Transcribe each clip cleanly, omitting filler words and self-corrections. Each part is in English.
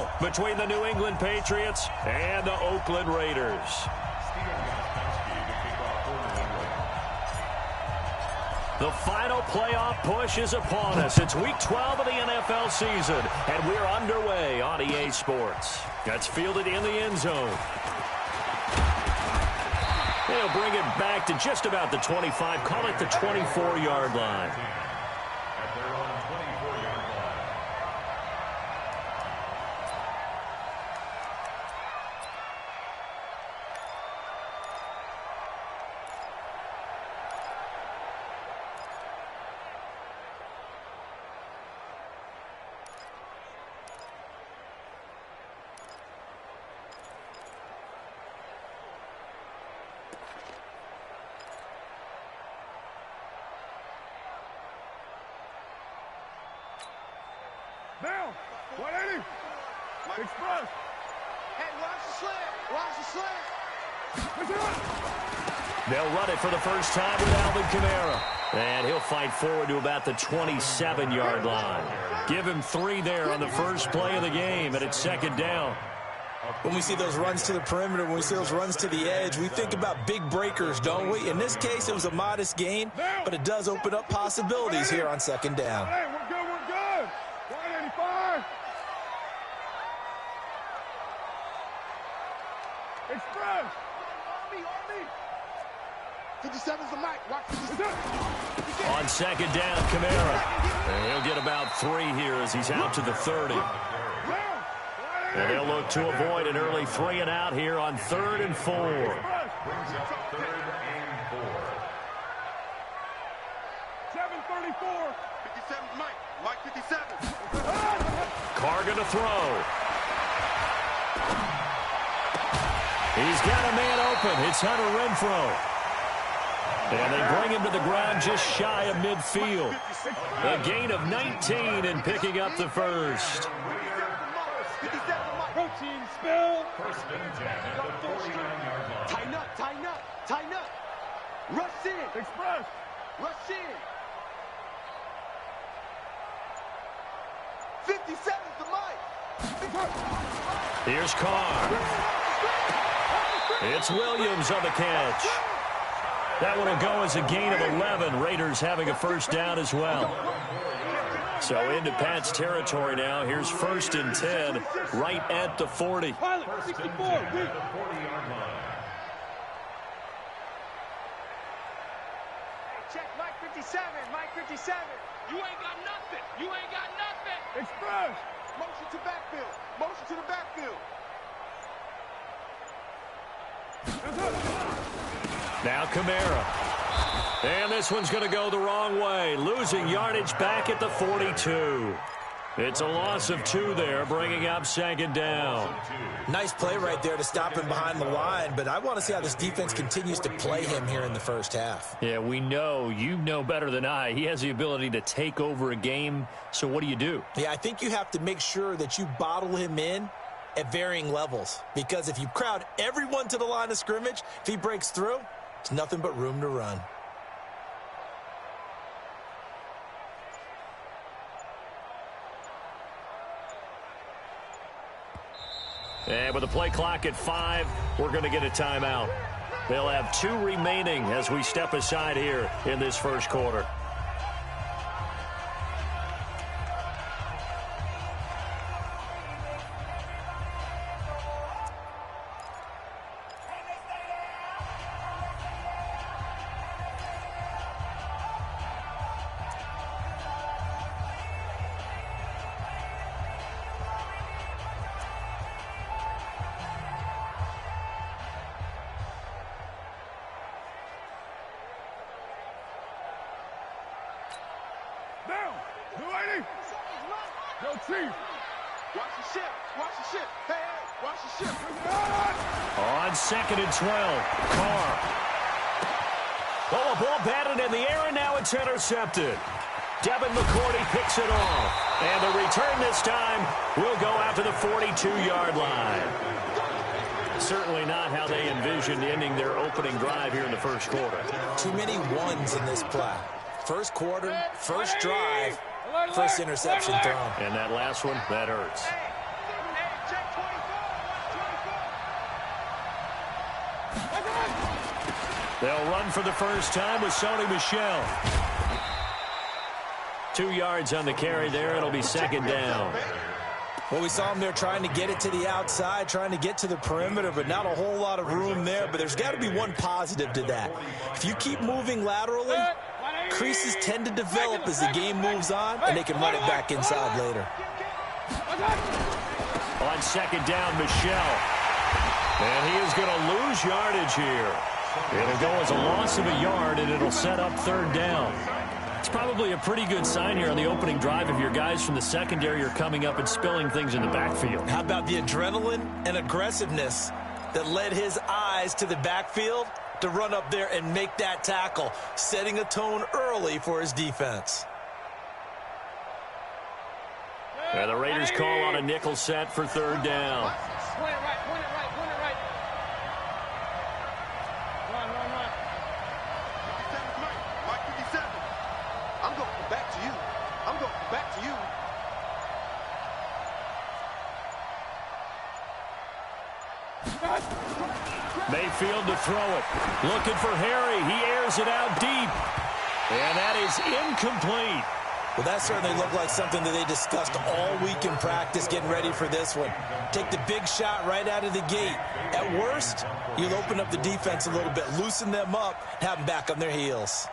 battle between the New England Patriots and the Oakland Raiders. The final playoff push is upon us. It's Week 12 of the NFL season, and we're underway on EA Sports. That's fielded in the end zone. They'll bring it back to just about the 25, call it the 24-yard line. Down. 180. Express. Hey, watch the slant. Watch the slant. They'll run it for the first time with Alvin Kamara. And he'll fight forward to about the 27-yard line. Give him 3 there on the first play of the game, and it's second down. When we see those runs to the perimeter, when we see those runs to the edge, we think about big breakers, don't we? In this case, it was a modest gain, but it does open up possibilities here on second down. Hey, we're good, we're good. 185. Express. On me. 57's the mic. Watch 57. On second down, Kamara. And he'll get about 3 here as he's out to the 30. And they'll look to avoid an early 3 and out here on 3rd and 4. Brings up 3rd and 4. 7:34. 57's Mike. Mike 57. Carr going to throw. He's got a man open. It's Hunter Renfrow. And they bring him to the ground just shy of midfield. A gain of 19 and picking up the first. Protein spill. First and 10 at the 49-yard line. Tighten up. Rush in. Express. Rush in. 57's the mic. Here's Carr. It's Williams on the catch. That one will go as a gain of 11. Raiders having a first down as well. So into Pat's territory now. Here's 1st and 10 right at the 40. Pilot, 64. Check Mike 57. Mike 57. You ain't got nothing. Express. Motion to backfield. Motion to the backfield. Now Kamara. And this one's going to go the wrong way. Losing yardage back at the 42. It's a loss of 2 there, bringing up second down. Nice play right there to stop him behind the line, but I want to see how this defense continues to play him here in the first half. Yeah, we know. You know better than I. He has the ability to take over a game, so what do? Yeah, I think you have to make sure that you bottle him in at varying levels, because if you crowd everyone to the line of scrimmage, if he breaks through, it's nothing but room to run. And with the play clock at 5, we're going to get a timeout. They'll have 2 remaining as we step aside here in this first quarter. Down. 280. Yo, Chief. Watch the ship. Hey, watch the ship. On 2nd and 12, Carr. Oh, a ball batted in the air, and now it's intercepted. Devin McCourty picks it off. And the return this time will go out to the 42-yard line. Certainly not how they envisioned ending their opening drive here in the first quarter. Too many ones in this play. First quarter, first drive, first interception thrown. And that last one, that hurts. They'll run for the first time with Sony Michel. 2 yards on the carry there. It'll be second down. Well, we saw him there trying to get it to the outside, trying to get to the perimeter, but not a whole lot of room there. But there's got to be one positive to that. If you keep moving laterally, creases tend to develop as the game moves on, and they can run it back inside later. On second down, Michel. And he is going to lose yardage here. It'll go as a loss of a yard, and it'll set up third down. It's probably a pretty good sign here on the opening drive if your guys from the secondary are coming up and spilling things in the backfield. How about the adrenaline and aggressiveness that led his eyes to the backfield to run up there and make that tackle, setting a tone early for his defense. And the Raiders call on a nickel set for third down. Point it right, point it right, point it right. Run, run, run. 57, Mike 57. I'm going back to you. I'm going back to you. Mayfield to throw it. Looking for Harry. He airs it out deep. And that is incomplete. Well, that certainly looked like something that they discussed all week in practice getting ready for this one. Take the big shot right out of the gate. At worst, you'll open up the defense a little bit, loosen them up, have them back on their heels.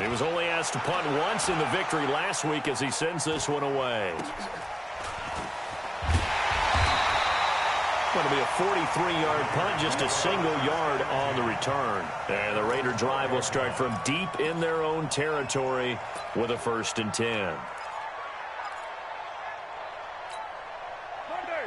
He was only asked to punt once in the victory last week as he sends this one away. Going to be a 43-yard punt, just a single yard on the return. And the Raider drive will start from deep in their own territory with a 1st and 10.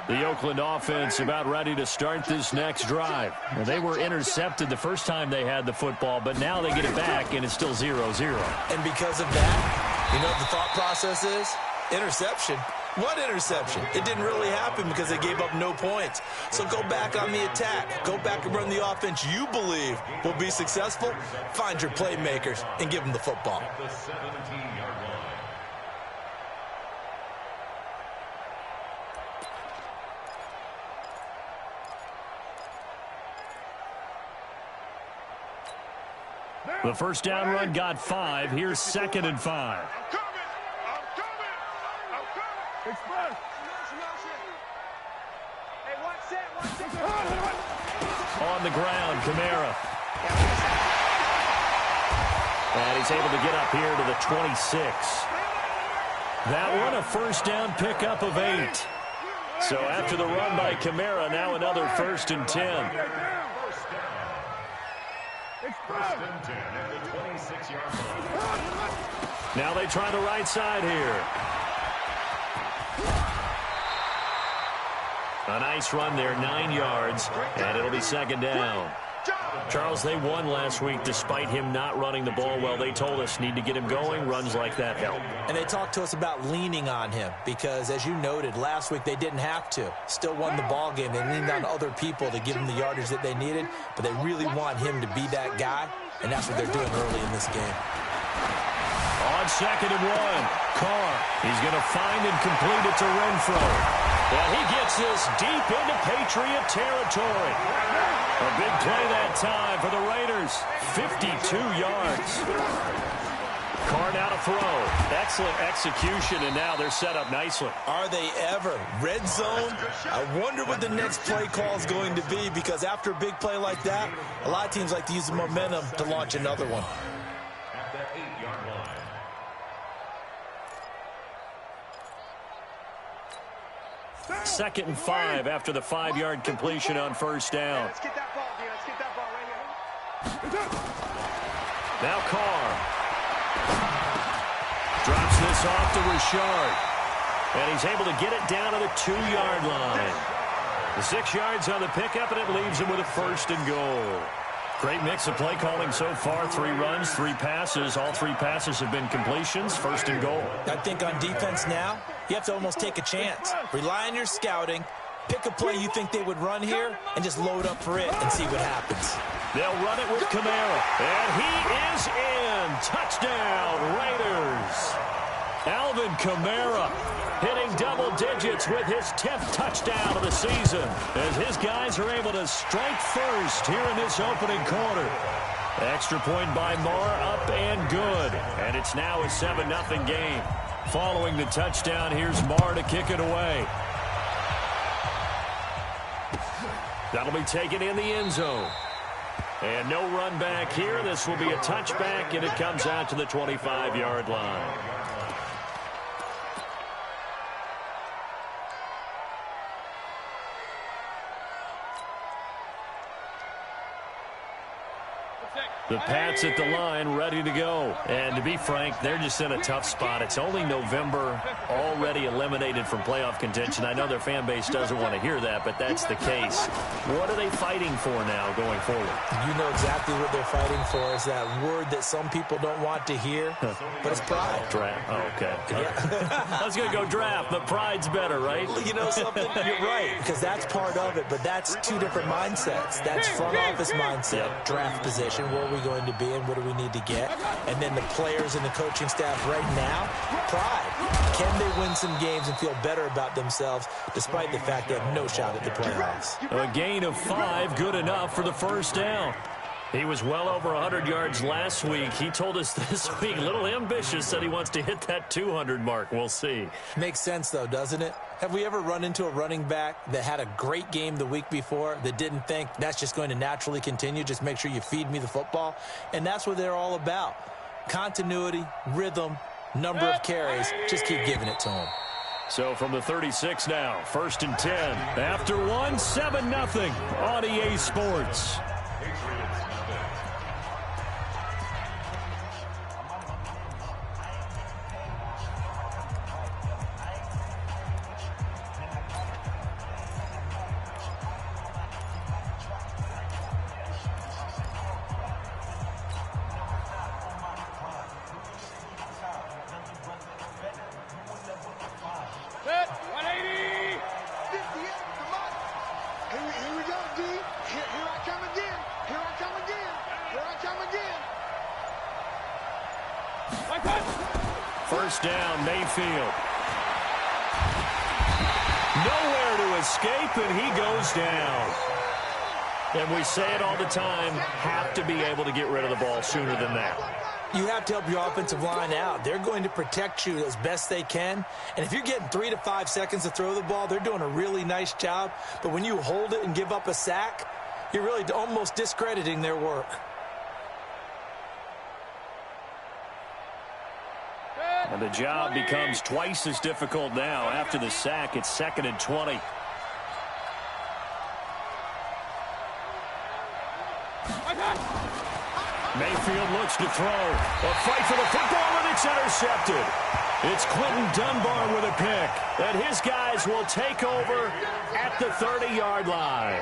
The Oakland offense about ready to start this next drive. Well, they were intercepted the first time they had the football, but now they get it back, and it's still 0-0. And because of that, you know what the thought process is? Interception. What interception? It didn't really happen because they gave up no points. So go back on the attack. Go back and run the offense you believe will be successful. Find your playmakers and give them the football. The first down run got 5. Here's 2nd and 5. I'm coming! I'm coming! I'm coming! Express! Hey, watch that, On the ground, Kamara. And he's able to get up here to the 26. That one a first down pickup of 8. So after the run by Kamara, now another 1st and 10. Now they try the right side here. A nice run there, 9 yards, and it'll be 2nd down. Charles, they won last week despite him not running the ball well. They told us need to get him going. Runs like that help. And they talked to us about leaning on him because, as you noted, last week they didn't have to. Still won the ball game. They leaned on other people to give them the yardage that they needed, but they really want him to be that guy, and that's what they're doing early in this game. On 2nd and 1, Carr. He's going to find and complete it to Renfro. And he gets this deep into Patriot territory. A big play that time for the Raiders. 52 yards. Carr now to throw. Excellent execution, and now they're set up nicely. Are they ever? Red zone? I wonder what the next play call is going to be, because after a big play like that, a lot of teams like to use the momentum to launch another one. At the 8-yard line. Second and 5 after the 5-yard completion on first down. Let's get that ball, dude. Let's get that ball right here. Now Carr. Drops this off to Richard. And he's able to get it down to the 2-yard line. The 6 yards on the pickup, and it leaves him with a 1st and goal. Great mix of play calling so far. 3 runs, 3 passes. All 3 passes have been completions. 1st and goal. I think on defense now, you have to almost take a chance. Rely on your scouting. Pick a play you think they would run here and just load up for it and see what happens. They'll run it with Kamara. And he is in. Touchdown, Raiders. Alvin Kamara hitting double digits with his 10th touchdown of the season, as his guys are able to strike first here in this opening quarter. Extra point by Marr, up and good. And it's now a 7-0 game. Following the touchdown, here's Marr to kick it away. That'll be taken in the end zone. And no run back here. This will be a touchback, and it comes out to the 25-yard line. The Pats at the line, ready to go. And to be frank, they're just in a tough spot. It's only November, already eliminated from playoff contention. I know their fan base doesn't want to hear that, but that's the case. What are they fighting for now going forward? You know exactly what they're fighting for. Is that word that some people don't want to hear, but it's pride. Draft. Oh, okay. Yeah. I was going to go draft, but pride's better, right? You know something? You're right, because that's part of it, but that's two different mindsets. That's front office mindset, draft position, where are we going to be and what do we need to get? And then the players and the coaching staff right now, pride. Can they win some games and feel better about themselves despite the fact they have no shot at the playoffs? A gain of 5, good enough for the first down. He was well over 100 yards last week. He told us this week, a little ambitious, said he wants to hit that 200 mark. We'll see. Makes sense, though, doesn't it? Have we ever run into a running back that had a great game the week before that didn't think that's just going to naturally continue? Just make sure you feed me the football. And that's what they're all about. Continuity, rhythm, number of carries. Just keep giving it to them. So from the 36 now, 1st and 10. After 1, 7-0 on EA Sports. First down, Mayfield. Nowhere to escape, and he goes down. And we say it all the time, have to be able to get rid of the ball sooner than that. You have to help your offensive line out. They're going to protect you as best they can. And if you're getting 3 to 5 seconds to throw the ball, they're doing a really nice job. But when you hold it and give up a sack, you're really almost discrediting their work. And the job becomes twice as difficult now. After the sack, it's 2nd and 20. Mayfield looks to throw. A fight for the football, and it's intercepted. It's Quentin Dunbar with a pick. And his guys will take over at the 30-yard line.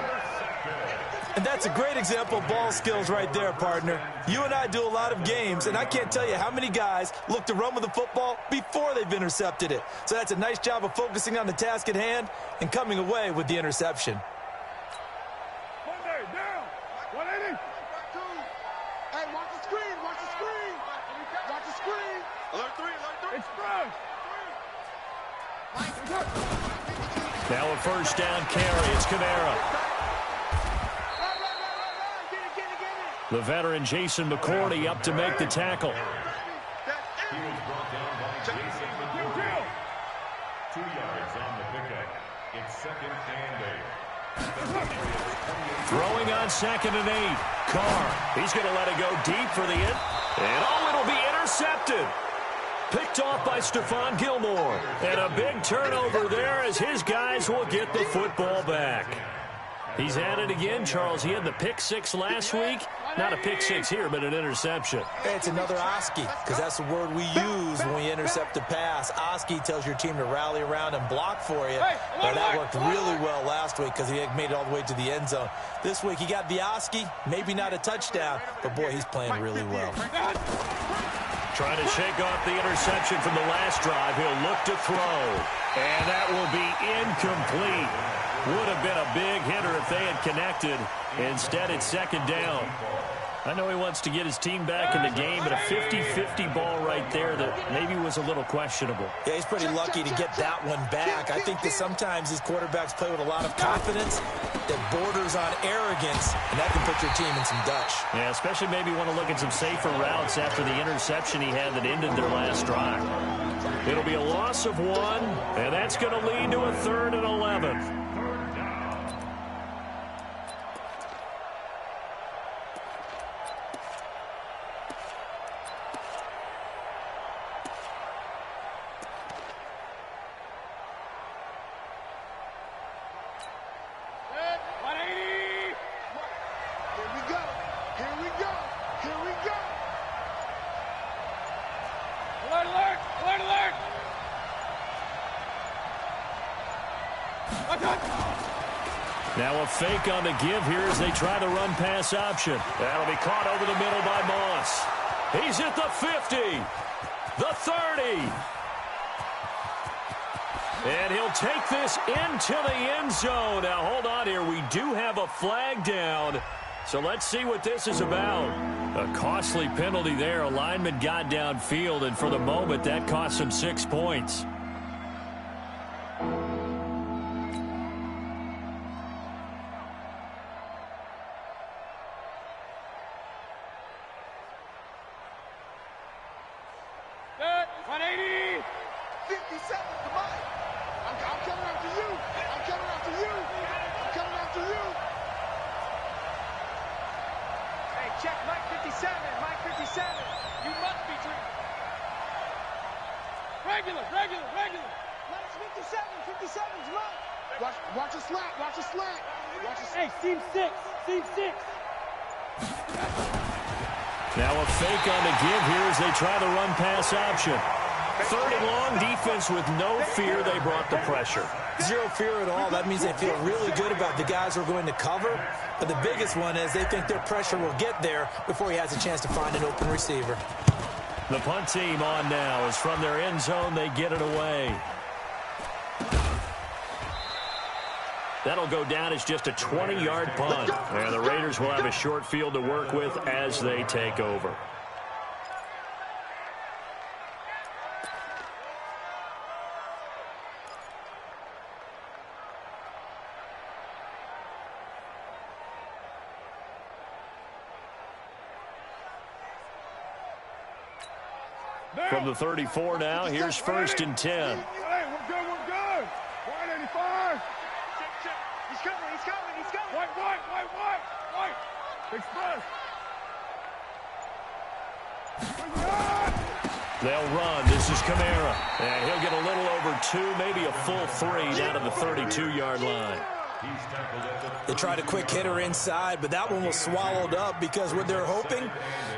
And that's a great example of ball skills right there, partner. You and I do a lot of games, and I can't tell you how many guys look to run with the football before they've intercepted it. So that's a nice job of focusing on the task at hand and coming away with the interception. Down. 180. Hey, watch the screen. Watch the screen. Watch the screen. Alert 3. It's fresh. Now a first down carry. It's Kamara. The veteran Jason McCourty up to make the tackle. He was brought down by Jason McCourty. 2 yards on the pickup. It's 2nd and 8. Throwing on 2nd and 8. Carr. He's going to let it go deep for the end. And it'll be intercepted. Picked off by Stephon Gilmore. And a big turnover there as his guys will get the football back. He's at it again, Charles. He had the pick 6 last week. Not a pick 6 here, but an interception. It's another Oski, because that's the word we use when we intercept a pass. Oski tells your team to rally around and block for you. Well, that worked really well last week because he made it all the way to the end zone. This week he got the Oski, maybe not a touchdown, but boy, he's playing really well. Trying to shake off the interception from the last drive. He'll look to throw. And that will be incomplete. Would have been a big hitter if they had connected. Instead, it's 2nd down. I know he wants to get his team back in the game, but a 50-50 ball right there that maybe was a little questionable. Yeah, he's pretty lucky to get that one back. I think that sometimes these quarterbacks play with a lot of confidence that borders on arrogance, and that can put your team in some dutch. Yeah, especially maybe want to look at some safer routes after the interception he had that ended their last drive. It'll be a loss of 1, and that's going to lead to a 3rd and 11. Now a fake on the give here as they try the run-pass option. That'll be caught over the middle by Moss. He's at the 50, the 30. And he'll take this into the end zone. Now, hold on here. We do have a flag down. So let's see what this is about. A costly penalty there. A lineman got downfield, and for the moment, that cost him 6 points. Watch a slat, watch a slat. Hey, team 6, team 6. Now a fake on the give here as they try the run-pass option. 3rd and long, defense with no fear. They brought the pressure. Zero fear at all. That means they feel really good about the guys who are going to cover. But the biggest one is they think their pressure will get there before he has a chance to find an open receiver. The punt team on now is from their end zone. They get it away. That'll go down as just a 20-yard punt. And the Raiders will have a short field to work with as they take over. From the 34 now, here's 1st and 10. Hey, we're good, we're good. 185. He's coming, he's coming, he's coming. White. Express. They'll run. This is Kamara. And he'll get a little over 2, maybe a full 3 down to the 32-yard line. They tried a quick hitter inside, but that one was swallowed up because what they're hoping,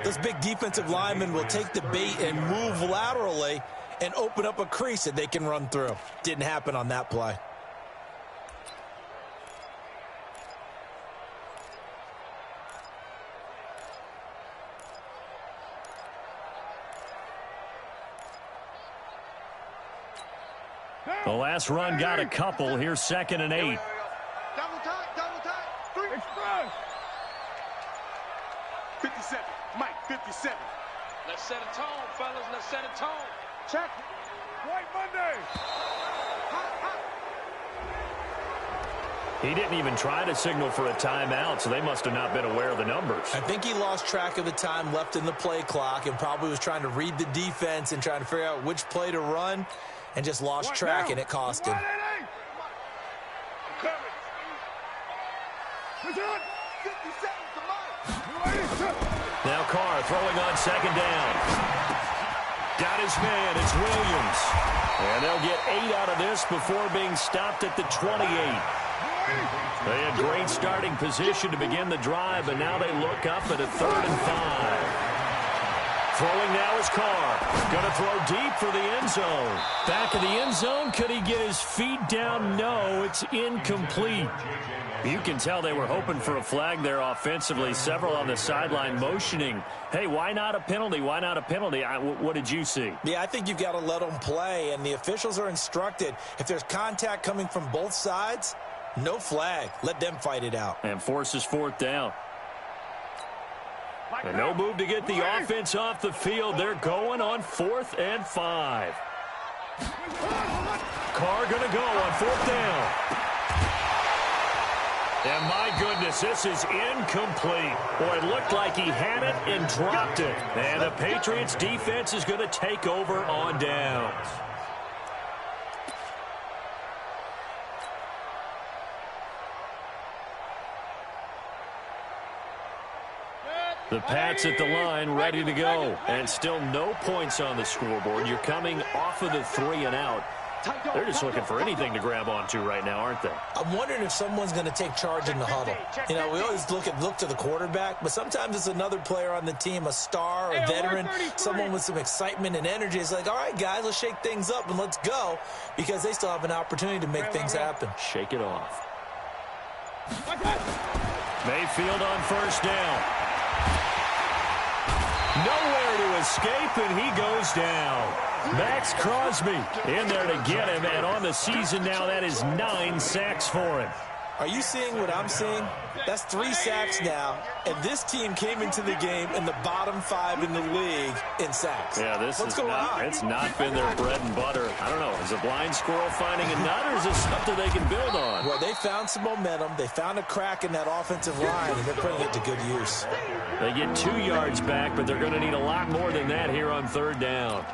those big defensive linemen will take the bait and move laterally and open up a crease that they can run through. Didn't happen on that play. The last run got a couple. Here's 2nd and 8. Double time, 3. Express. 57, Mike, 57. Let's set a tone, fellas. Let's set a tone. Check. White Monday. He didn't even try to signal for a timeout, so they must have not been aware of the numbers. I think he lost track of the time left in the play clock and probably was trying to read the defense and trying to figure out which play to run and just lost track, and it cost him. Now Carr throwing on 2nd down. Got his man. It's Williams. And they'll get 8 out of this before being stopped at the 28. They had great starting position to begin the drive, but now they look up at a 3rd and 5. Throwing now is Carr. Going to throw deep for the end zone. Back of the end zone. Could he get his feet down? No, it's incomplete. You can tell they were hoping for a flag there offensively. Several on the sideline motioning. Hey, why not a penalty? Why not a penalty? What did you see? Yeah, I think you've got to let them play, and the officials are instructed. If there's contact coming from both sides, no flag. Let them fight it out. And forces 4th down. And no move to get the offense off the field. They're going on 4th and 5. Carr going to go on 4th down. And my goodness, this is incomplete. Boy, it looked like he had it and dropped it. And the Patriots defense is going to take over on downs. The Pats at the line, ready to go. And still no points on the scoreboard. You're coming off of the 3 and out. They're just looking for anything to grab onto right now, aren't they? I'm wondering if someone's going to take charge in the huddle. You know, we always look to the quarterback, but sometimes it's another player on the team, a star, a veteran, someone with some excitement and energy. It's like, all right, guys, let's shake things up and let's go, because they still have an opportunity to make things happen. Shake it off. Mayfield on 1st down. Nowhere to escape, and he goes down. Max Crosby in there to get him, and on the season now, that is 9 sacks for him. Are you seeing what I'm seeing? That's 3 sacks now, and this team came into the game in the bottom 5 in the league in sacks. Yeah, it's not been their bread and butter. I don't know, is a blind squirrel finding a nut, or is this something they can build on? Well, they found some momentum. They found a crack in that offensive line, and they're putting it to good use. They get 2 yards back, but they're going to need a lot more than that here on 3rd down.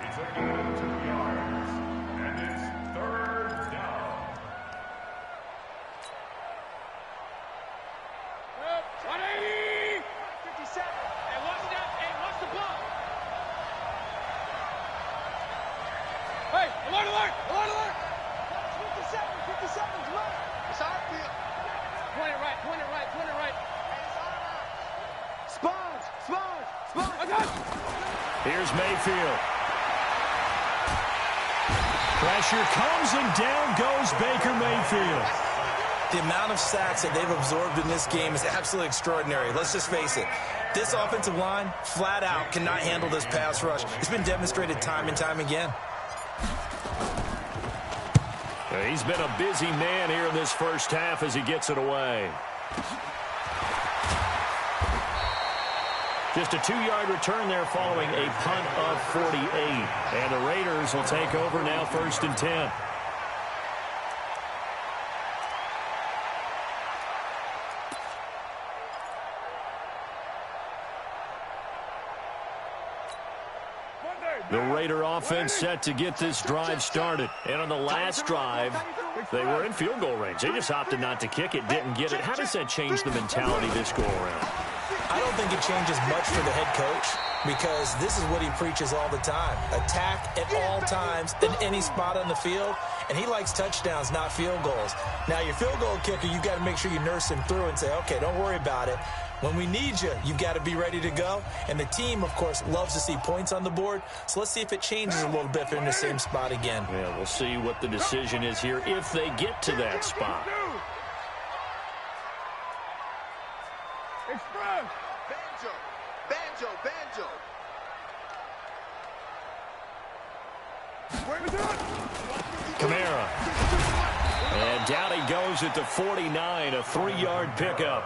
Here's Mayfield. Pressure comes, and down goes Baker Mayfield. The amount of sacks that they've absorbed in this game is absolutely extraordinary. Let's just face it. This offensive line, flat out, cannot handle this pass rush. It's been demonstrated time and time again. He's been a busy man here in this first half as he gets it away. Just a 2-yard return there following a punt of 48. And the Raiders will take over now 1st and 10. The Raider offense set to get this drive started. And on the last drive, they were in field goal range. They just opted not to kick it, didn't get it. How does that change the mentality this go around? I don't think it changes much for the head coach, because this is what he preaches all the time. Attack at all times in any spot on the field, and he likes touchdowns, not field goals. Now, your field goal kicker, you've got to make sure you nurse him through and say, okay, don't worry about it. When we need you, you've got to be ready to go. And the team, of course, loves to see points on the board. So let's see if it changes a little bit if they're in the same spot again. Yeah, we'll see what the decision is here if they get to that spot. Kamara. And down he goes at the 49, a 3-yard pickup.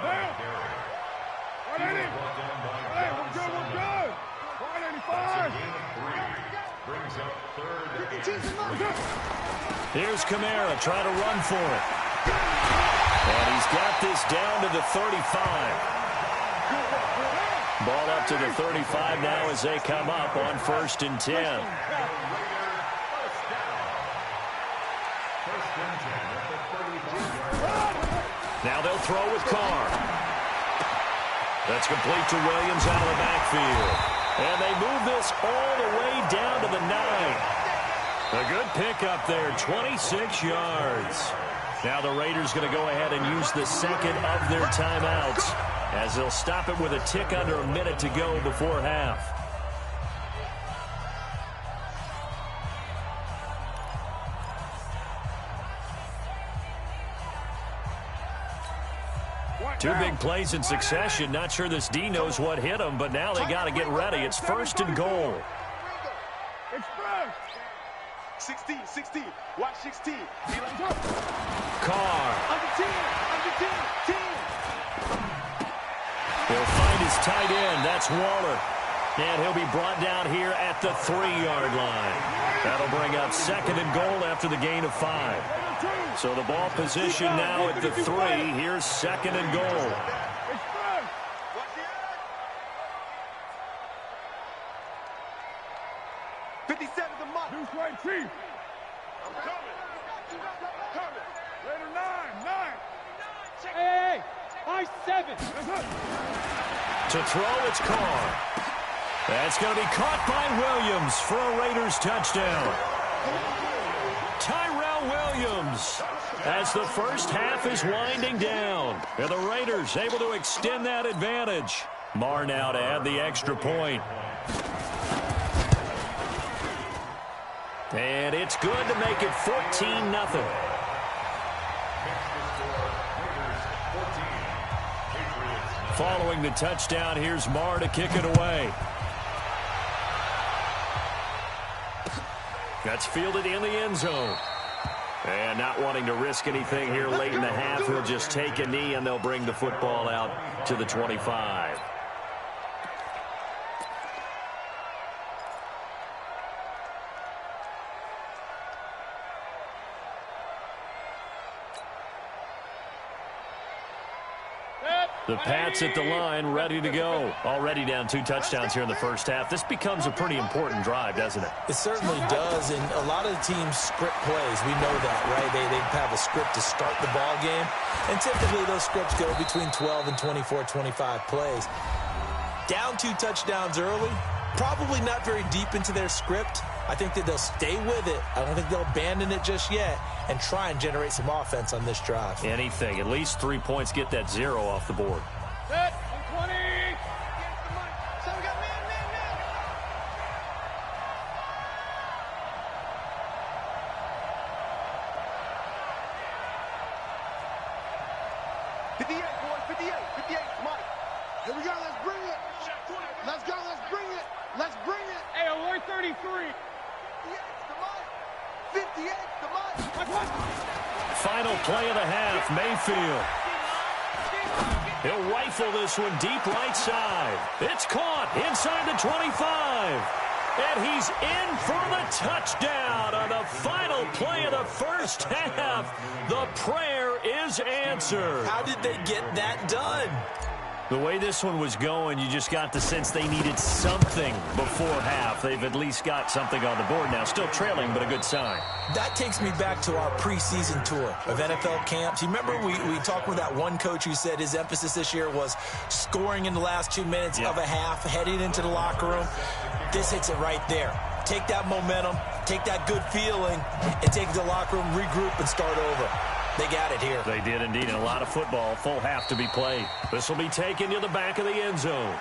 Here's Kamara trying to run for it. And he's got this down to the 35. Ball up to the 35 now as they come up on 1st and 10. Now they'll throw with Carr. That's complete to Williams out of the backfield. And they move this all the way down to the 9. A good pickup there, 26 yards. Now the Raiders going to go ahead and use the second of their timeouts, as they'll stop it with a tick under a minute to go before half. Two big plays in succession. Not sure this D knows what hit him, but now they got to get ready. It's 1st and goal. 16. Watch 16. Carr. He'll find his tight end. That's Waller. And he'll be brought down here at the 3-yard line. That'll bring up 2nd and goal after the gain of 5. So the ball position now at the 3. Here's 2nd and goal. 57 to Mike. Who's right, Chief? I'm coming. Later 9. Hey, I 7. To throw, it's Carr. That's going to be caught by Williams for a Raiders touchdown. Tyrell Williams, as the first half is winding down. And the Raiders able to extend that advantage. Marr now to add the extra point. And it's good to make it 14-0. Following the touchdown, here's Marr to kick it away. That's fielded in the end zone. And not wanting to risk anything here late in the half, he'll just take a knee and they'll bring the football out to the 25. The Pats at the line, ready to go. Already down 2 touchdowns here in the first half. This becomes a pretty important drive, doesn't it? It certainly does, and a lot of the teams script plays. We know that, right? They have a script to start the ball game, and typically those scripts go between 12 and 24, 25 plays. Down 2 touchdowns early, probably not very deep into their script. I think that they'll stay with it. I don't think they'll abandon it just yet and try and generate some offense on this drive. Anything. At least 3 points, get that 0 off the board. Set, 20. So we got man. 58, boys, 58, Mike. Here we go, let's bring it. Let's go, let's bring it. Let's bring it. Hey, alert 33. 58 to Mike. 58 to Mike. Final play of the half, Mayfield. He'll rifle this one deep right side. It's caught inside the 25. And he's in for the touchdown on the final play of the first half. The prayer is answered. How did they get that done? The way this one was going, you just got the sense they needed something before half. They've at least got something on the board now. Still trailing, but a good sign. That takes me back to our preseason tour of NFL camps. You remember we talked with that one coach who said his emphasis this year was scoring in the last 2 minutes of a half, heading into the locker room. This hits it right there. Take that momentum, take that good feeling, and take it to the locker room, regroup, and start over. They got it here. They did indeed, and a lot of football, full half to be played. This will be taken to the back of the end zone.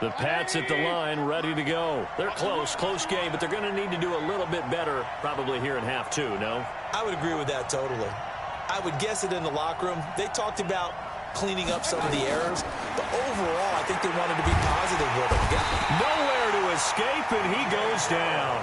The Pats at the line, ready to go. They're close game, but they're going to need to do a little bit better probably here in half 2, no? I would agree with that totally. I would guess it in the locker room. They talked about cleaning up some of the errors, but overall, I think they wanted to be positive with it. Nowhere to escape, and he goes down.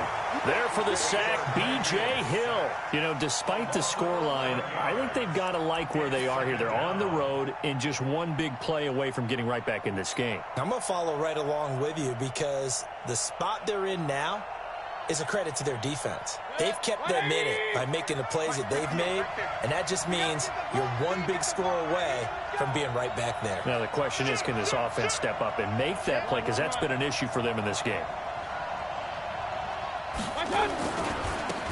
There for the sack, B.J. Hill. You know, despite the scoreline, I think they've got to like where they are here. They're on the road and just one big play away from getting right back in this game. I'm going to follow right along with you because the spot they're in now is a credit to their defense. They've kept them in it by making the plays that they've made, and that just means you're one big score away from being right back there. Now the question is, can this offense step up and make that play, because that's been an issue for them in this game.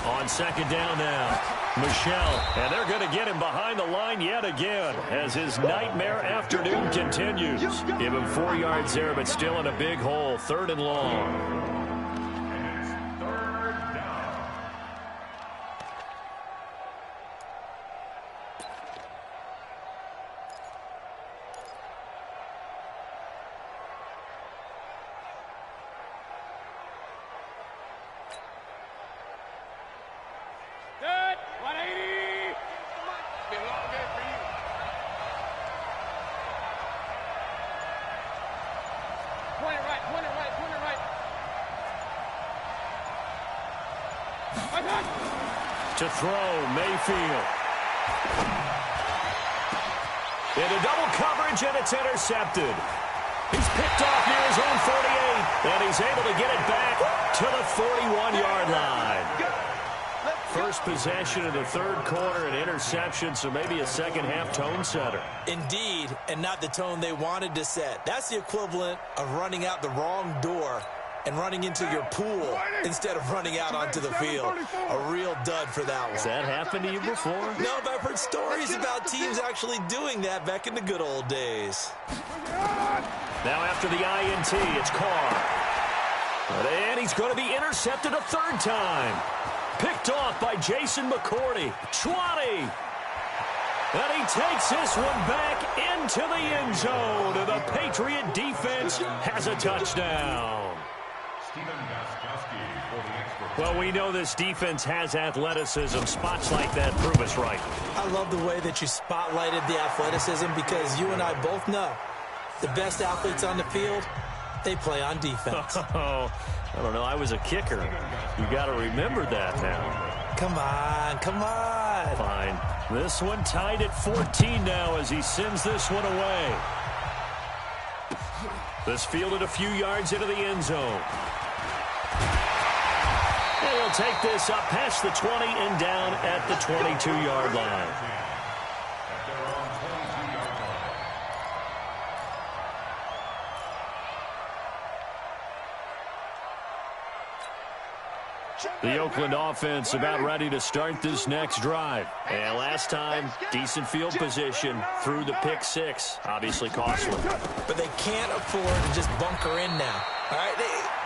On second down now, Michelle, and they're going to get him behind the line yet again as his nightmare afternoon continues. Give him 4 yards there, but still in a big hole, 3rd and long. To throw, Mayfield. Into double coverage, and it's intercepted. He's picked off near his own 48, and he's able to get it back to the 41-yard line. First possession of the third quarter, an interception, so maybe a second-half tone setter. Indeed, and not the tone they wanted to set. That's the equivalent of running out the wrong door and running into your pool instead of running out onto the field. A real dud for that one. Has that happened to you before? No, but I've heard stories about teams actually doing that back in the good old days. Now after the INT, it's Carr. And he's going to be intercepted a third time. Picked off by Jason McCourty. 20. And he takes this one back into the end zone. And the Patriot defense has a touchdown. Well, we know this defense has athleticism. Spots like that prove us right. I love the way that you spotlighted the athleticism because you and I both know the best athletes on the field, they play on defense. Oh, I don't know. I was a kicker. You got to remember that now. Come on, come on. Fine. This one tied at 14 now as he sends this one away. This fielded a few yards into the end zone. And he'll take this up past the 20 and down at the 22-yard line. The Oakland offense about ready to start this next drive. And last time, decent field position through the pick six. Obviously costly. But they can't afford to just bunker in now. All right,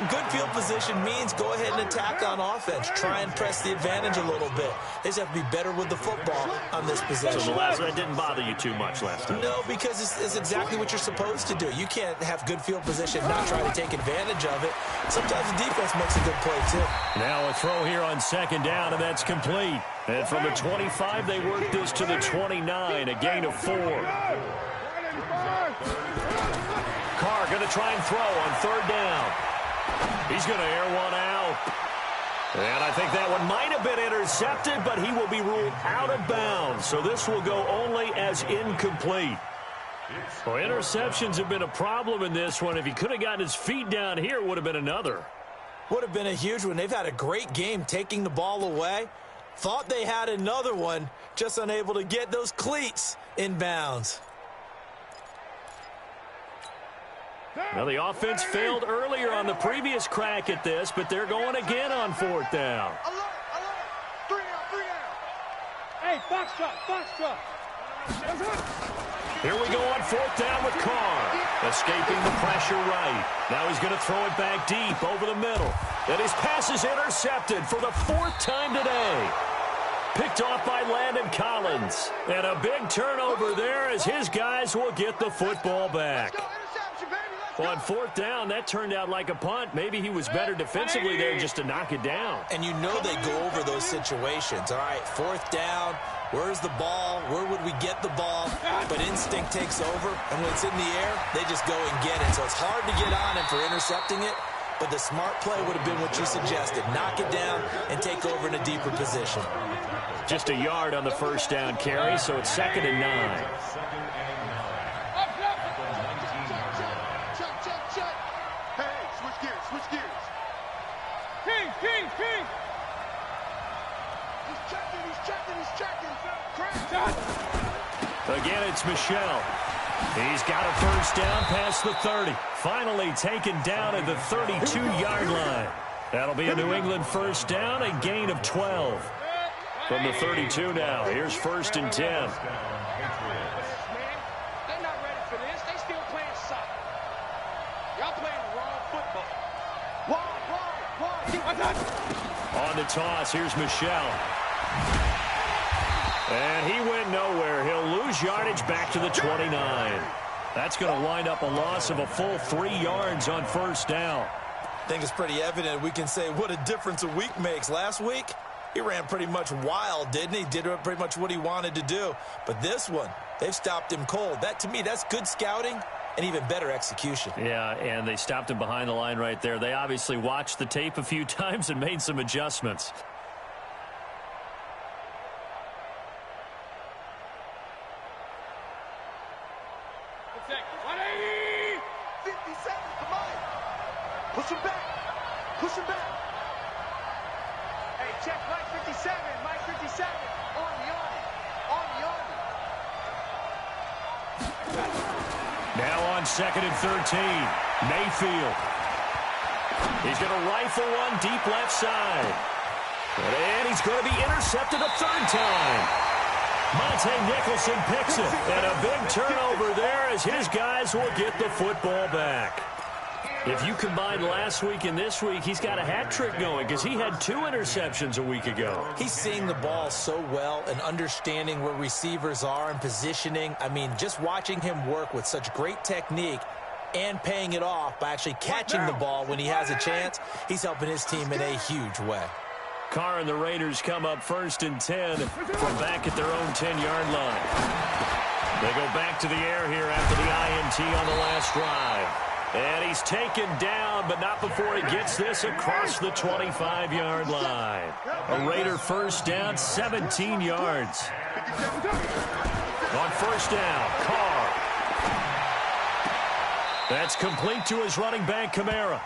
good field position means go ahead and attack on offense. Try and press the advantage a little bit. They just have to be better with the football on this possession. So that didn't bother you too much last time? No, because it's exactly what you're supposed to do. You can't have good field position, not try to take advantage of it. Sometimes the defense makes a good play, too. Now a throw here on second down, and that's complete. And from the 25, they work this to the 29, a gain of 4. Carr going to try and throw on third down. He's going to air one out. And I think that one might have been intercepted, but he will be ruled out of bounds. So this will go only as incomplete. Well, interceptions have been a problem in this one. If he could have gotten his feet down here, it would have been another. Would have been a huge one. They've had a great game taking the ball away. Thought they had another one, just unable to get those cleats in bounds. Now, the offense failed earlier on the previous crack at this, but they're going again on fourth down. Three down. Hey, box drop. Here we go on fourth down with Carr. Escaping the pressure right. Now he's going to throw it back deep over the middle. And his pass is intercepted for the fourth time today. Picked off by Landon Collins. And a big turnover there as his guys will get the football back. Well, on fourth down, that turned out like a punt. Maybe he was better defensively there just to knock it down. And you know they go over those situations. All right, fourth down, where's the ball? Where would we get the ball? But instinct takes over, and when it's in the air, they just go and get it. So it's hard to get on him for intercepting it, but the smart play would have been what you suggested. Knock it down and take over in a deeper position. Just a yard on the first down carry, so it's 2nd and 9. King! He's checking. Again, it's Michelle. He's got a first down past the 30. Finally taken down at the 32-yard line. That'll be a New England first down, a gain of 12. From the 32 now, here's 1st and 10. They're not ready for this. They still playing soccer. Y'all playing the wrong football. On the toss, here's Michelle. And he went nowhere. He'll lose yardage back to the 29. That's going to wind up a loss of a full 3 yards on first down. I think it's pretty evident we can say what a difference a week makes. Last week, he ran pretty much wild, didn't he? Did pretty much what he wanted to do. But this one, they've stopped him cold. That, to me, that's good scouting and even better execution. Yeah, and they stopped him behind the line right there. They obviously watched the tape a few times and made some adjustments. seconds. 180. 50 seconds to Mike. Push him back. Push him back. Hey, check Mike 57. Mike 57. On the Army. On the Army. Now on 2nd and 13. Mayfield. He's going to rifle one deep left side. And he's going to be intercepted a third time. Monte Nicholson picks it. And a big turnover there as his guys will get the football back. If you combine last week and this week, he's got a hat trick going because he had 2 interceptions a week ago. He's seeing the ball so well and understanding where receivers are and positioning. I mean, just watching him work with such great technique and paying it off by actually catching the ball when he has a chance, he's helping his team in a huge way. Carr and the Raiders come up 1st and 10 from back at their own 10-yard line. They go back to the air here after the INT on the last drive. And he's taken down, but not before he gets this across the 25-yard line. A Raider first down, 17 yards. On first down, Carr. That's complete to his running back, Kamara.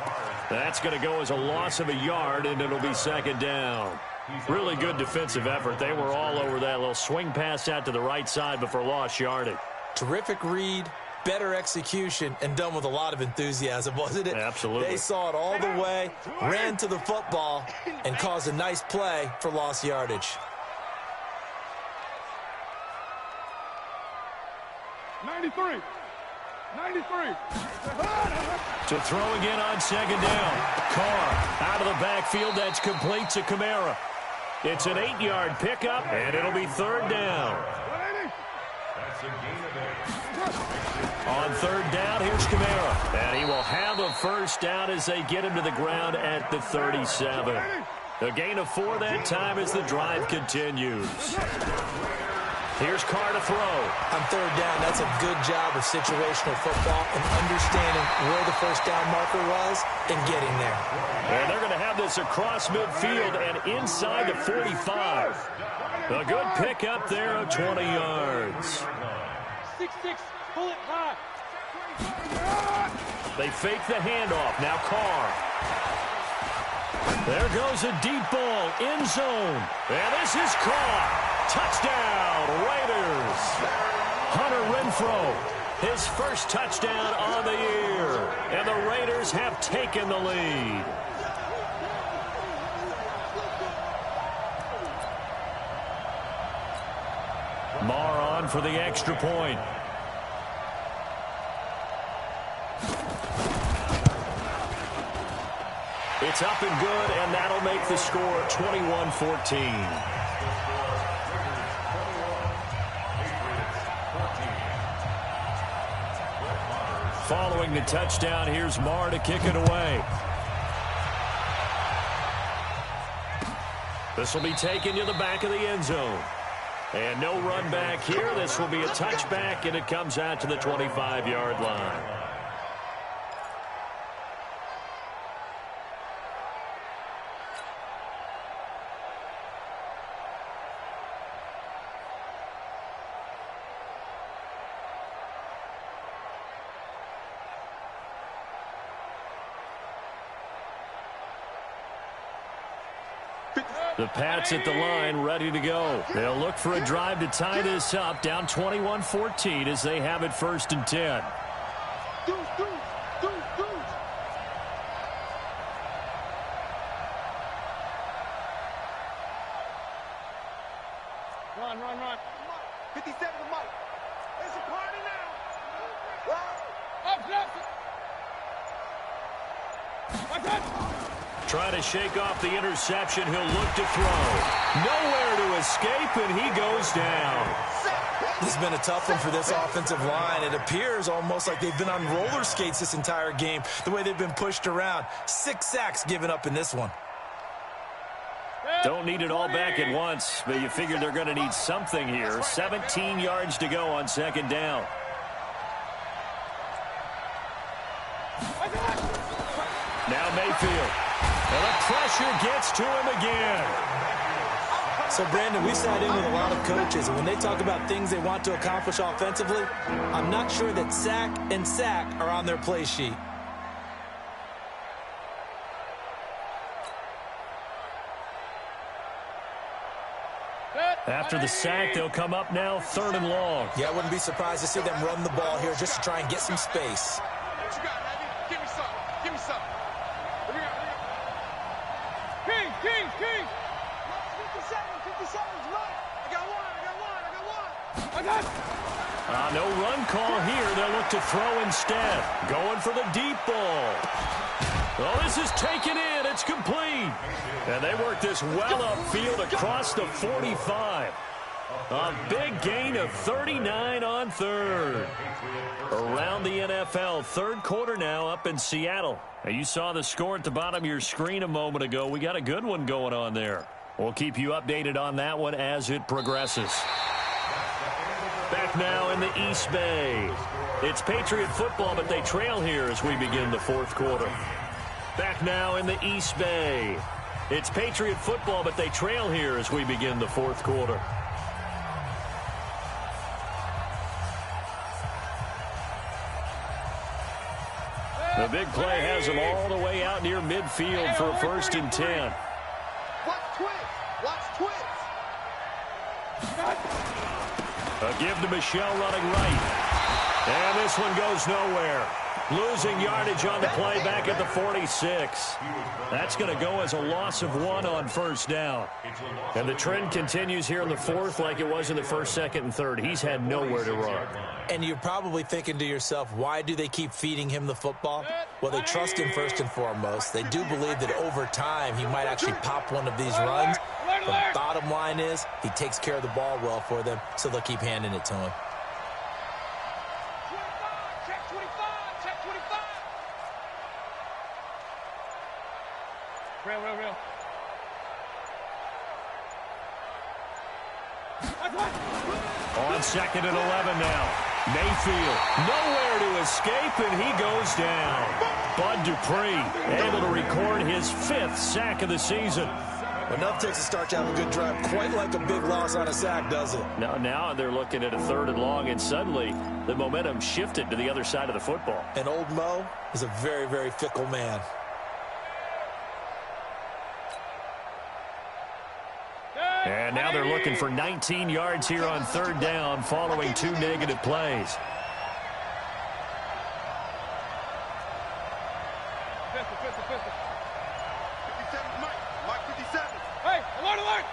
That's going to go as a loss of a yard, and it'll be 2nd down. Really good defensive effort. They were all over that little swing pass out to the right side before lost yardage. Terrific read, better execution, and done with a lot of enthusiasm, wasn't it? Absolutely. They saw it all the way, ran to the football, and caused a nice play for lost yardage. 93. 93. To throw again on 2nd down. Carr out of the backfield. That's complete to Kamara. It's an 8-yard pickup, and it'll be 3rd down. That's a gain of 8. On 3rd down, here's Kamara. And he will have a first down as they get him to the ground at the 37. A gain of 4 that time as the drive continues. Here's Carr to throw. On 3rd down, that's a good job of situational football and understanding where the first down marker was and getting there. And they're going to have this across midfield and inside the 45. A good pickup there of 20 yards. 6-6. Pull it high. They fake the handoff. Now Carr. There goes a deep ball. End zone. And this is caught. Touchdown, Raiders. Hunter Renfrow, his first touchdown on the year. And the Raiders have taken the lead. Marr on for the extra point. It's up and good, and that'll make the score 21-14. Following the touchdown, here's Marr to kick it away. This will be taken to the back of the end zone. And no run back here. This will be a touchback, and it comes out to the 25-yard line. The Pats at the line, ready to go. They'll look for a drive to tie this up, down 21-14 as they have it 1st and 10. Run. 57 to Mike. It's a party now. Trying to shake off the interception. He'll look to throw. Nowhere to escape, and he goes down. This has been a tough one for this offensive line. It appears almost like they've been on roller skates this entire game, the way they've been pushed around. 6 sacks given up in this one. Don't need it all back at once, but you figure they're going to need something here. 17 yards to go on 2nd down. Now Mayfield. And the pressure gets to him again. So, Brandon, we've sat in with a lot of coaches, and when they talk about things they want to accomplish offensively, I'm not sure that sack and sack are on their play sheet. After the sack, they'll come up now 3rd and long. Yeah, I wouldn't be surprised to see them run the ball here just to try and get some space. What you got, Navy? Give me some. Give me some. Here we go. King. 57 is mine. I got one. No run call here. They'll look to throw instead. Going for the deep ball. Oh, this is taken in. It's complete. And they work this well upfield across the 45. A big gain of 39 on 3rd. Around the NFL, 3rd quarter now up in Seattle. Now, you saw the score at the bottom of your screen a moment ago. We got a good one going on there. We'll keep you updated on that one as it progresses. Back now in the East Bay. It's Patriot football, but they trail here as we begin the 4th quarter. Back now in the East Bay. It's Patriot football, but they trail here as we begin the 4th quarter. The big play has them all the way out near midfield for a 1st and 10. Watch twins. A give to Michelle running right. And this one goes nowhere. Losing yardage on the play back at the 46. That's going to go as a loss of 1 on 1st down. And the trend continues here in the 4th like it was in the 1st, 2nd, and 3rd. He's had nowhere to run. And you're probably thinking to yourself, why do they keep feeding him the football? Well, they trust him first and foremost. They do believe that over time he might actually pop one of these runs. The bottom line is he takes care of the ball well for them, so they'll keep handing it to him. Real. On 2nd and 11 now. Mayfield nowhere to escape, and he goes down. Bud Dupree able to record his 5th sack of the season. Enough takes a start to have a good drive. Quite like a big loss on a sack, does it? Now they're looking at a 3rd and long, and suddenly the momentum shifted to the other side of the football. And old Mo is a very, very fickle man. And now they're looking for 19 yards here on 3rd down following 2 negative plays. Mike 57. Hey, alert!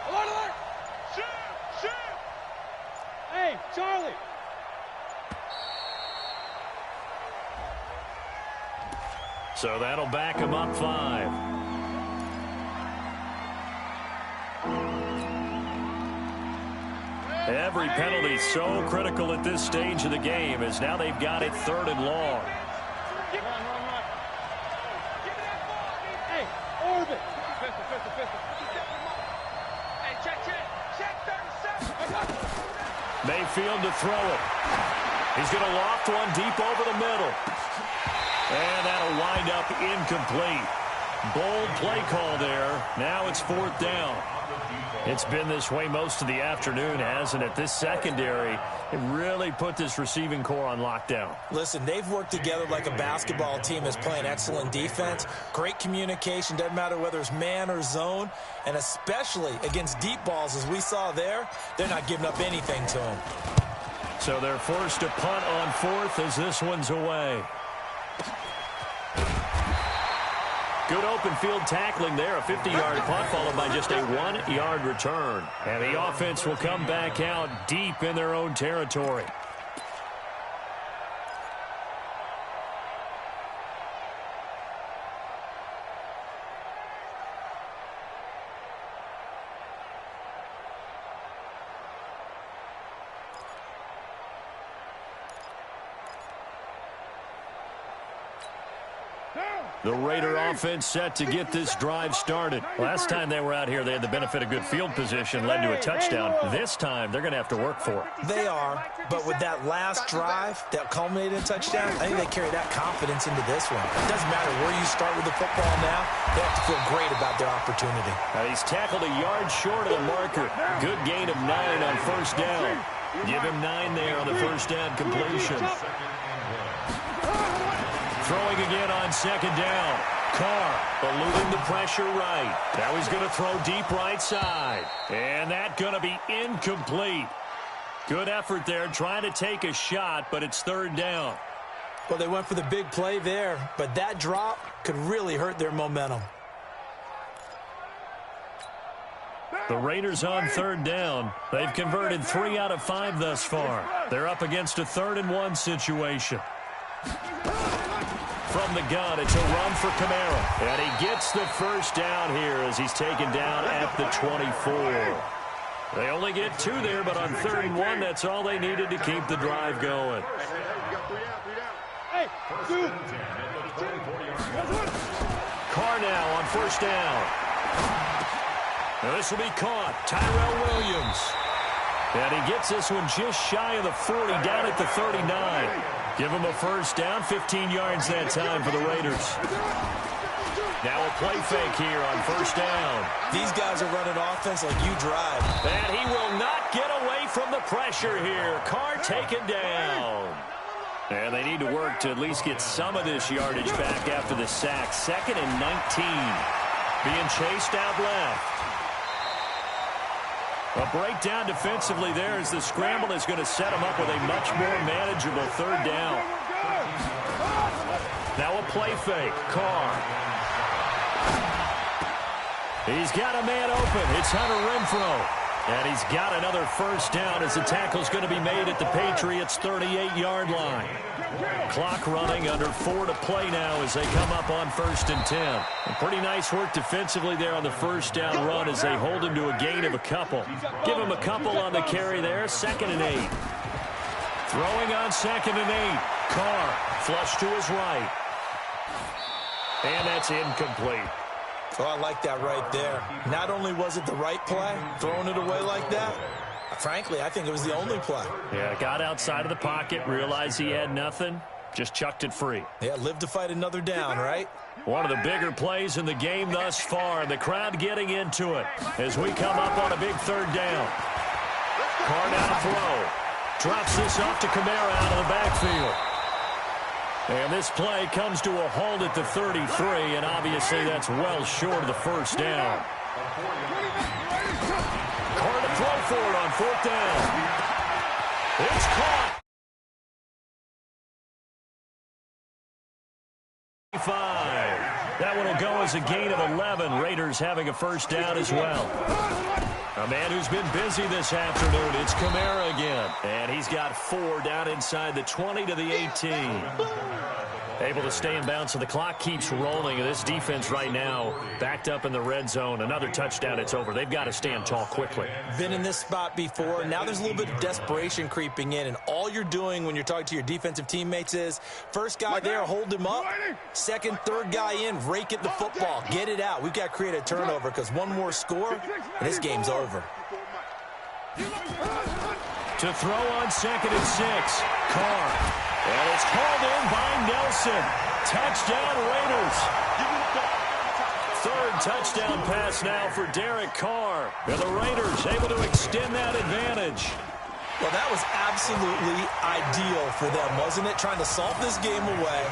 Shoot! Hey, Charlie! So that'll back him up 5. Every penalty so critical at this stage of the game as now they've got it 3rd and long. Run. Give me that ball. Hey, orbit. Pistol. Hey, check 37. Mayfield to throw it. He's going to loft one deep over the middle. And that'll wind up incomplete. Bold play call there. Now it's 4th down. It's been this way most of the afternoon, hasn't it? This secondary, it really put this receiving core on lockdown. Listen, they've worked together like a basketball team that's playing excellent defense. Great communication, doesn't matter whether it's man or zone. And especially against deep balls, as we saw there, they're not giving up anything to them. So they're forced to punt on 4th as this one's away. Good open field tackling there. A 50-yard punt followed by just a 1-yard return. And the offense will come back out deep in their own territory. The Raider offense set to get this drive started. Last time they were out here, they had the benefit of good field position, led to a touchdown. This time, they're going to have to work for it. They are, but with that last drive that culminated in a touchdown, I think they carry that confidence into this one. It doesn't matter where you start with the football now. They have to feel great about their opportunity. He's tackled a yard short of the marker. Good gain of 9 on first down. Give him 9 there on the first down completion. Throwing again on second down. Carr eluding the pressure right. Now he's going to throw deep right side. And that's going to be incomplete. Good effort there trying to take a shot, but it's third down. Well, they went for the big play there, but that drop could really hurt their momentum. The Raiders on third down. They've converted 3 out of 5 thus far. They're up against a 3rd-and-1 situation. From the gun, it's a run for Kamara. And he gets the first down here as he's taken down at the 24. They only get 2 there, but on 3rd and 1, that's all they needed to keep the drive going. Carr now on first down. Now this will be caught. Tyrell Williams. And he gets this one just shy of the 40, down at the 39. Give him a first down, 15 yards that time for the Raiders. Now a play fake here on first down. These guys are running offense like you drive. And he will not get away from the pressure here. Carr taken down. And they need to work to at least get some of this yardage back after the sack. 2nd and 19. Being chased out left. A breakdown defensively there as the scramble is going to set him up with a much more manageable 3rd down. Now a play fake. Carr. He's got a man open. It's Hunter Renfrow. And he's got another first down as the tackle's going to be made at the Patriots' 38-yard line. Clock running, under 4 to play now as they come up on 1st and 10. And pretty nice work defensively there on the first down run as they hold him to a gain of a couple. Give him a couple on the carry there, 2nd and 8. Throwing on 2nd and 8. Carr, flush to his right. And that's incomplete. Oh, I like that right there. Not only was it the right play, throwing it away like that, frankly, I think it was the only play. Yeah, got outside of the pocket, realized he had nothing, just chucked it free. Yeah, live to fight another down, right? One of the bigger plays in the game thus far. The crowd getting into it as we come up on a big 3rd down. Carr now to throw. Drops this off to Kamara out of the backfield. And this play comes to a halt at the 33, and obviously that's well short of the first down. Carr to throw for it on 4th down. It's caught. 5. That one will go as a gain of 11. Raiders having a first down as well. A man who's been busy this afternoon, it's Kamara again. And he's got 4 down inside the 20 to the 18. Able to stay in bounds, so the clock keeps rolling. This defense right now backed up in the red zone. Another touchdown, it's over. They've got to stand tall quickly. Been in this spot before. Now there's a little bit of desperation creeping in, and all you're doing when you're talking to your defensive teammates is first guy there, hold him up. Second, third guy in, rake at the football. Get it out. We've got to create a turnover because one more score, and this game's over. To throw on 2nd and 6. Carr. And it's called in by Nelson. Touchdown, Raiders. 3rd touchdown pass now for Derek Carr. And the Raiders able to extend that advantage. Well, that was absolutely ideal for them, wasn't it? Trying to salt this game away.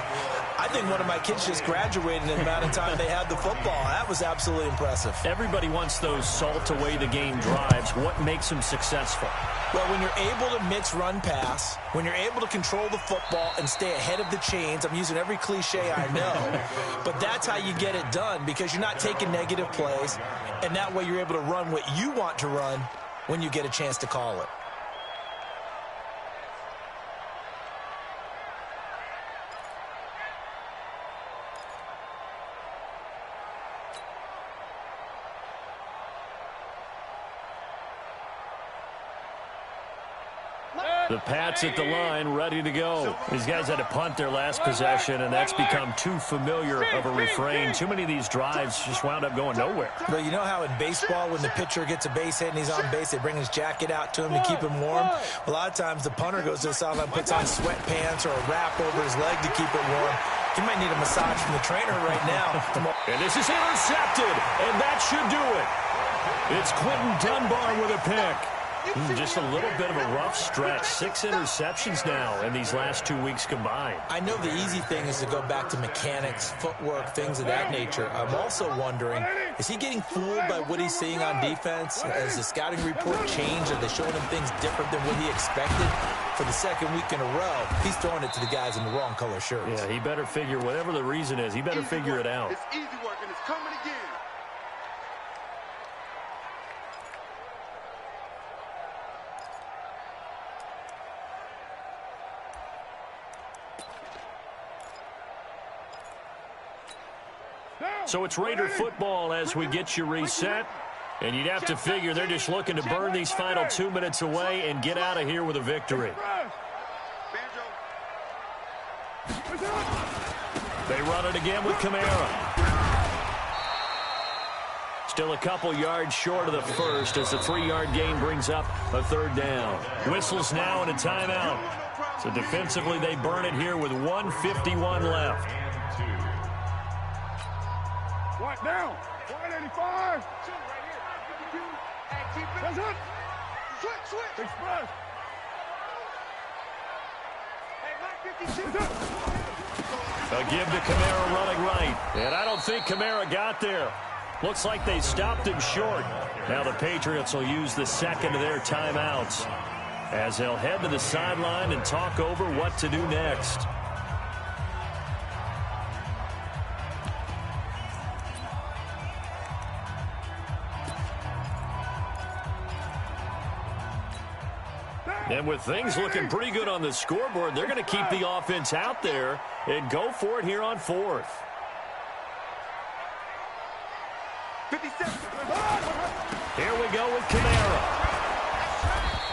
I think one of my kids just graduated in the amount of time they had the football. That was absolutely impressive. Everybody wants those salt away the game drives. What makes them successful? Well, when you're able to mix run pass, when you're able to control the football and stay ahead of the chains, I'm using every cliche I know, but that's how you get it done because you're not taking negative plays, and that way you're able to run what you want to run when you get a chance to call it. The Pats at the line, ready to go. These guys had to punt their last possession, and that's become too familiar of a refrain. Too many of these drives just wound up going nowhere. But you know how in baseball, when the pitcher gets a base hit and he's on base, they bring his jacket out to him to keep him warm? A lot of times the punter goes to the sideline, puts on sweatpants or a wrap over his leg to keep it warm. He might need a massage from the trainer right now. And this is intercepted, and that should do it. It's Quentin Dunbar with a pick. Just a little bit of a rough stretch. 6 interceptions now in these last 2 weeks combined. I know the easy thing is to go back to mechanics, footwork, things of that nature. I'm also wondering, is he getting fooled by what he's seeing on defense? Has the scouting report changed? Are they showing him things different than what he expected? For the second week in a row, he's throwing it to the guys in the wrong color shirts. Yeah, he better figure, whatever the reason is, he better figure it out. It's easy work, and it's coming again. So it's Raider football as we get you reset. And you'd have to figure they're just looking to burn these final 2 minutes away and get out of here with a victory. They run it again with Kamara. Still a couple yards short of the first as the 3-yard gain brings up a 3rd down. Whistles now and a timeout. So defensively they burn it here with 1:51 left. Right down. 185. That's it. Switch. Express. Hey, Mike 52. A give to Kamara running right. And I don't think Kamara got there. Looks like they stopped him short. Now the Patriots will use the second of their timeouts as they'll head to the sideline and talk over what to do next. And with things looking pretty good on the scoreboard, they're going to keep the offense out there and go for it here on 4th. 57. Here we go with Kamara.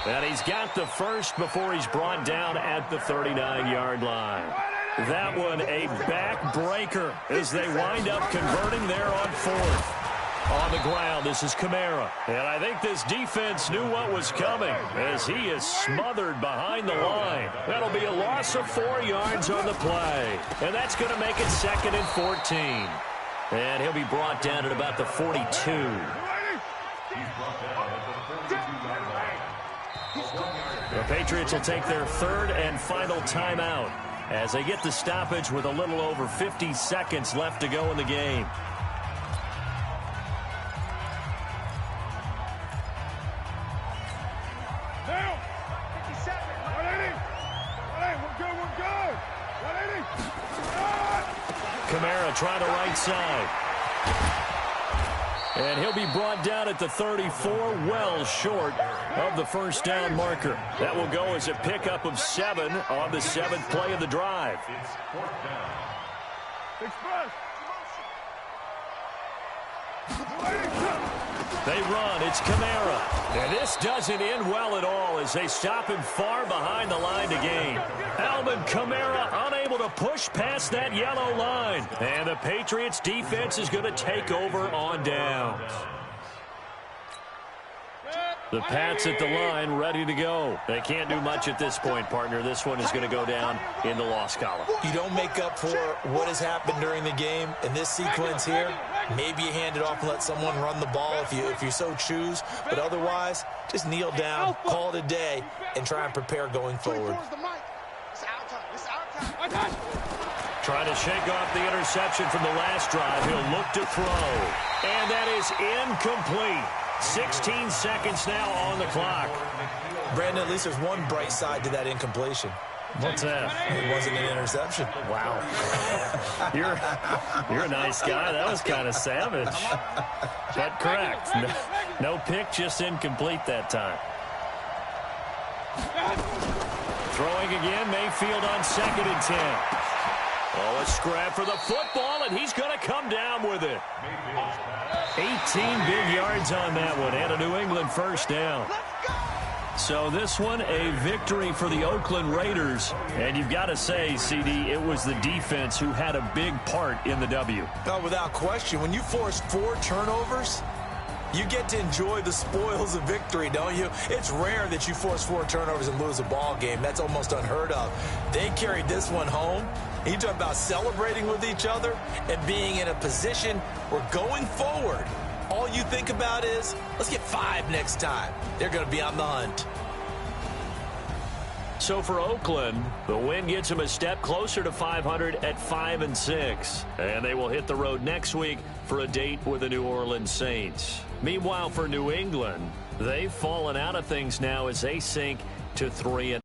And he's got the first before he's brought down at the 39-yard line. That one a backbreaker as they wind up converting there on 4th. On the ground, this is Kamara. And I think this defense knew what was coming as he is smothered behind the line. That'll be a loss of 4 yards on the play. And that's going to make it 2nd and 14. And he'll be brought down at about the 42. The Patriots will take their 3rd and final timeout as they get the stoppage with a little over 50 seconds left to go in the game. Kamara trying to right side. And he'll be brought down at the 34, well short of the 1st down marker. That will go as a pickup of 7 on the 7th play of the drive. It's 4th down. Express. They run. It's Kamara. And this doesn't end well at all as they stop him far behind the line to gain. Alvin Kamara unable to push past that yellow line. And the Patriots defense is going to take over on downs. The Pats at the line ready to go. They can't do much at this point, partner. This one is going to go down in the loss column. You don't make up for what has happened during the game. In this sequence here, maybe you hand it off and let someone run the ball if you so choose. But otherwise, just kneel down, call it a day, and try and prepare going forward. Trying to shake off the interception from the last drive. He'll look to throw. And that is incomplete. 16 seconds now on the clock. Brandon, at least there's one bright side to that incompletion. What's that? It wasn't an interception. Wow. You're a nice guy. That was kind of savage. But correct. No pick, just incomplete that time. Throwing again, Mayfield on 2nd and 10. Oh, a scrap for the football, and he's going to come down with it. 18 big yards on that one, and a New England 1st down. So this one, a victory for the Oakland Raiders. And you've got to say, CD, it was the defense who had a big part in the W. No, without question. When you force 4 turnovers, you get to enjoy the spoils of victory, don't you? It's rare that you force 4 turnovers and lose a ball game. That's almost unheard of. They carried this one home. And you talk about celebrating with each other and being in a position where going forward, all you think about is, let's get 5 next time. They're going to be on the hunt. So for Oakland, the win gets them a step closer to 500 at 5-6. And they will hit the road next week for a date with the New Orleans Saints. Meanwhile, for New England, they've fallen out of things now as they sink to 3-.